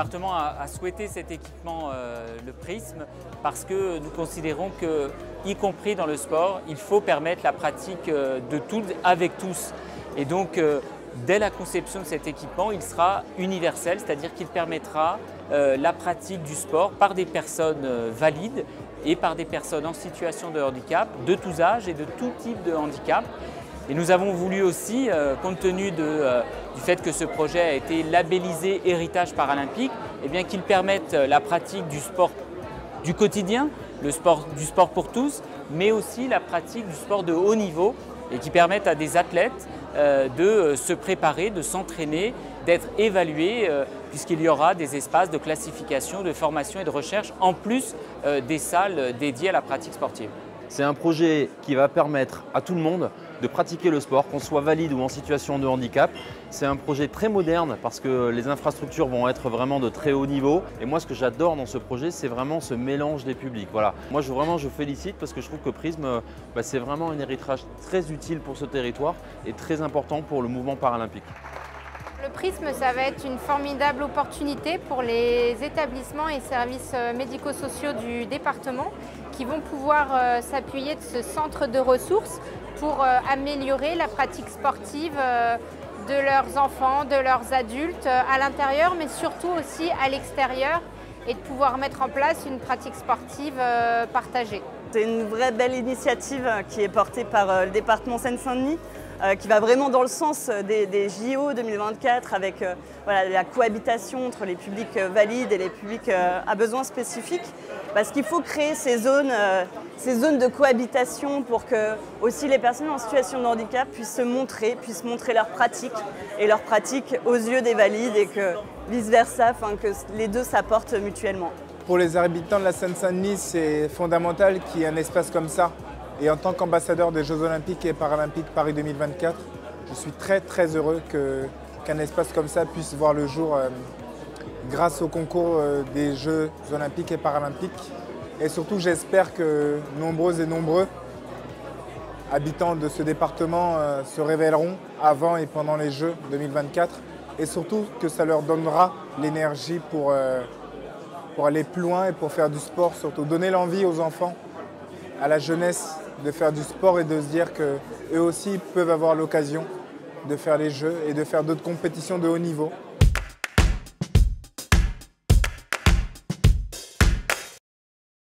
département a souhaité cet équipement, le Prisme, parce que nous considérons que, y compris dans le sport, il faut permettre la pratique de tout avec tous. Et donc, dès la conception de cet équipement, il sera universel, c'est-à-dire qu'il permettra la pratique du sport par des personnes valides et par des personnes en situation de handicap, de tous âges et de tout type de handicap. Et nous avons voulu aussi, compte tenu du fait que ce projet a été labellisé Héritage Paralympique, eh bien qu'il permette la pratique du sport du quotidien, du sport pour tous, mais aussi la pratique du sport de haut niveau et qui permette à des athlètes de se préparer, de s'entraîner, d'être évalués, puisqu'il y aura des espaces de classification, de formation et de recherche, en plus des salles dédiées à la pratique sportive. C'est un projet qui va permettre à tout le monde de pratiquer le sport, qu'on soit valide ou en situation de handicap. C'est un projet très moderne parce que les infrastructures vont être vraiment de très haut niveau. Et moi, ce que j'adore dans ce projet, c'est vraiment ce mélange des publics. Voilà. Moi, je félicite parce que je trouve que Prisme, c'est vraiment un héritage très utile pour ce territoire et très important pour le mouvement paralympique. Le Prisme, ça va être une formidable opportunité pour les établissements et services médico-sociaux du département qui vont pouvoir s'appuyer de ce centre de ressources pour améliorer la pratique sportive de leurs enfants, de leurs adultes à l'intérieur, mais surtout aussi à l'extérieur et de pouvoir mettre en place une pratique sportive partagée. C'est une vraie belle initiative qui est portée par le département Seine-Saint-Denis, qui va vraiment dans le sens des JO 2024 avec la cohabitation entre les publics valides et les publics à besoins spécifiques. Parce qu'il faut créer ces zones de cohabitation pour que aussi les personnes en situation de handicap puissent montrer leurs pratiques et leurs pratiques aux yeux des valides et que vice-versa, que les deux s'apportent mutuellement. Pour les habitants de la Seine-Saint-Denis, c'est fondamental qu'il y ait un espace comme ça. Et en tant qu'ambassadeur des Jeux Olympiques et Paralympiques Paris 2024, je suis très heureux qu'un espace comme ça puisse voir le jour grâce au concours des Jeux Olympiques et Paralympiques. Et surtout, j'espère que nombreuses et nombreux habitants de ce département se révéleront avant et pendant les Jeux 2024. Et surtout que ça leur donnera l'énergie pour aller plus loin et pour faire du sport, surtout donner l'envie aux enfants, à la jeunesse, de faire du sport et de se dire qu'eux aussi peuvent avoir l'occasion de faire les Jeux et de faire d'autres compétitions de haut niveau.